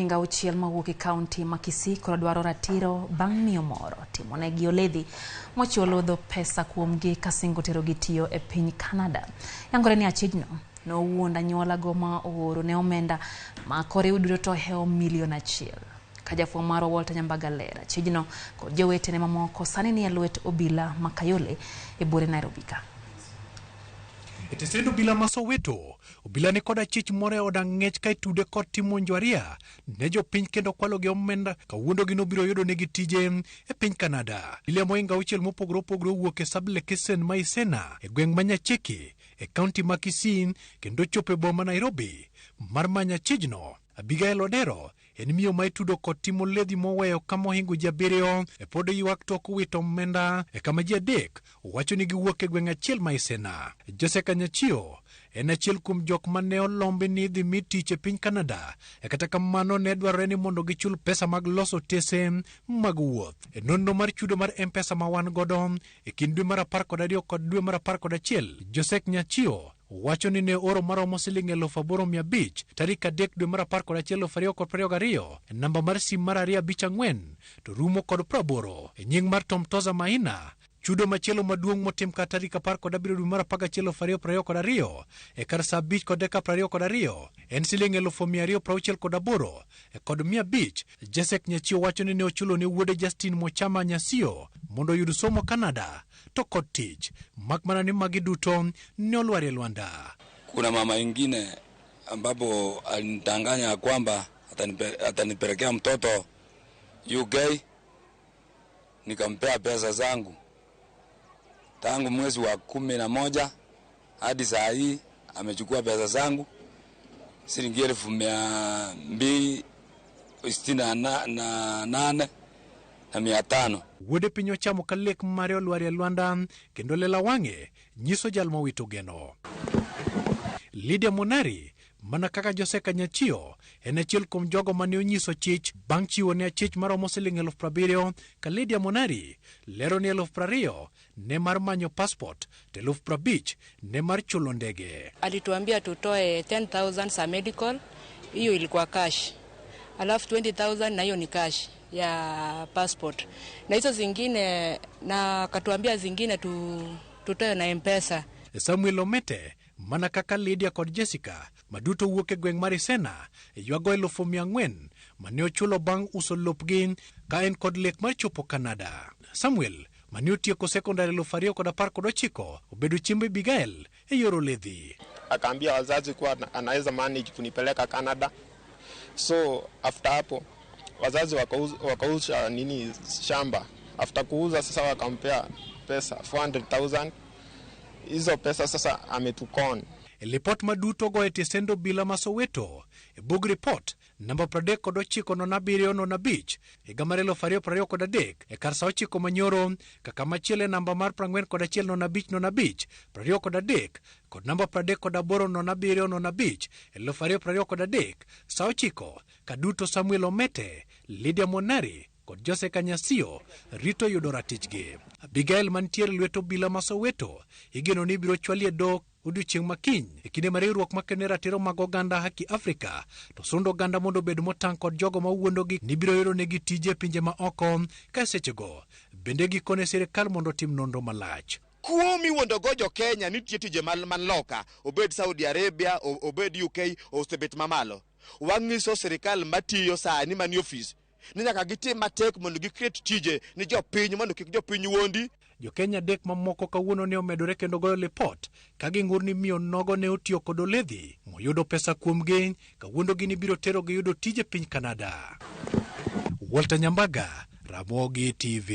mohinga uchiel mawuok e kaunti ma Kisii koro dwaro ratiro bang' miyo moro timonegi oledhi mochulo dho pesa kuomgi kasingo terogi tiyo e piny Canada. Yangore ni achijno nowuond anyuola go ma ooro ne omenda ma kore udiro to hewo milion 1. Kajafwa maro Walter Nyambaga lera achijno kod jowetene mamoko sani ni e lwet obila makayole e bure Nairobi ka. Etesendo obila ma Soweto, obila ni koda chich more odang' ng'ech ka itude kod timo njwaria ne jopiny kendo kwalo gi omenda kawuondo gi nobiro yudo negi tije e piny Canada. Ile mohinga uchiel mopogore opogore wuok e Sublekisen ma Isena e gweng' ma Nyacheke e kaunti ma Kisii kendo chopo e boma Nairobi mar manya chijno. Abigail Odero en miyo ma itudo kod timo ledhi moweyo kama ohingo ji 7 e pod ywak tok wito omenda e kama ji 3 wacho ni giwuok e gweng' achiel ma Isena. Jose Kanyachio en achiel kuom jok mane olombi ni dhi mi tich e piny Canada kata kamano ne dwarore ni mondo gichul pesa mag loso tese mag wuoth. E nonro mar chudo mar M-Pesa ma wan godo e kind dwe mar 12 kod dwe mar 11, Jose Kanyachio wacho ni ne oro maromo Sh8,500 tarik 3 dwe mar 11, 2022 e namba mar sim mar 254 to rumo kod 80 e nying mar Tom Toza Maina. Chudo machielo maduong' motim ka tarik 17 dwe mar 11, 2022 e kar saa 5 kod dakika 22 en Sh268 kod 500. Jose Kanyachio wacho ni ne ochulo ne wuode Justin Mochama Nyasio mondo oyud somo Canada to kod tich, mak mana ni magi duto ne olwar e Luanda. Kuna mama ingine ambapo alinitanganya kwamba atanipelekea mtoto UK, nikampea pesa zangu. Tangu mwezi wa 11 hadi saa hii amechukua pesa zangu shilingi 268,500. Wuode piny ochamo ka lek mare olwar e Luanda kendo lela wang'e nyiso jal mawito geno. Lydia Monari mana kaka Jose Kanyachio en achiel kuom jogo mane onyiso chich bang' chiwo ne achich maromo Sh70,000 ka Lydia Monari lero ni 20,000 ne mar manyo passport to 50,000 ne mar chulo ndege. Alituambia tutoe 10,000 za medical, hiyo ilikuwa cash. Alafu 20,000 na hiyo ni cash ya passport. Na hizo zingine na katuambia zingine tutoe na M-Pesa. Samuel Omete mana kaka Lydia kod Jessica maduto wuok e gweng' mar Isena ywago 400,000 mane ochulo bang' uso lopgi ka en kod lek mar chopo Canada. Samuel mane otieko sekondari 2019 obedo chiembe Abigail e yoro ledhi. Akaambia wazazi kuwa anaweza manage kunipeleka Canada. So after hapo wazazi wakauza shamba. After kuuza sasa wakampea pesa 400,000. Hizo pesa sasa ametukon. Report maduto go etesendo bila ma Soweto e bug report namba 39,705 e gamarelo 2023 e kar sa 9 manyoro kaka machiele namba mar 41,505 23 kod namba 38,705 e 2023 sa 9 kaduto Samuel Omete, Lydia Monari kod Jose Kanyachio rito yudo ratichgi. Abigail mantiere lweto bila ma Soweto igeno ni biro chwali e dok odiochieng' makiny e kinde mar riwruok makene ratiro mag oganda haki Afrika to sundo oganda mondo bed motang' kod jogo mawuondogi ni biro yudo negi tije pinje ma oko ka sechego bende gikone sirikal mondo tim nonro malach. Kuomi wuondo gojo Kenya nitie tije man loka, obed Saudi Arabia, obed UK, osebet mamalo. Wang'iso sirikal matiyo sani mani office ni nyaka gitim matek mondo gicreate tije ni jopiny mondo kik jopiny wuondi. Jo-Kenya 3 mamoko kawuono ne omedore kendo goyo lipot ka gingur ni miyo nogo ne otiyo kod oledhi moyudo pesa kuomgi kawuondogi ni biro tero gi yudo tije piny Canada. Walter Nyambaga, Ramogi TV.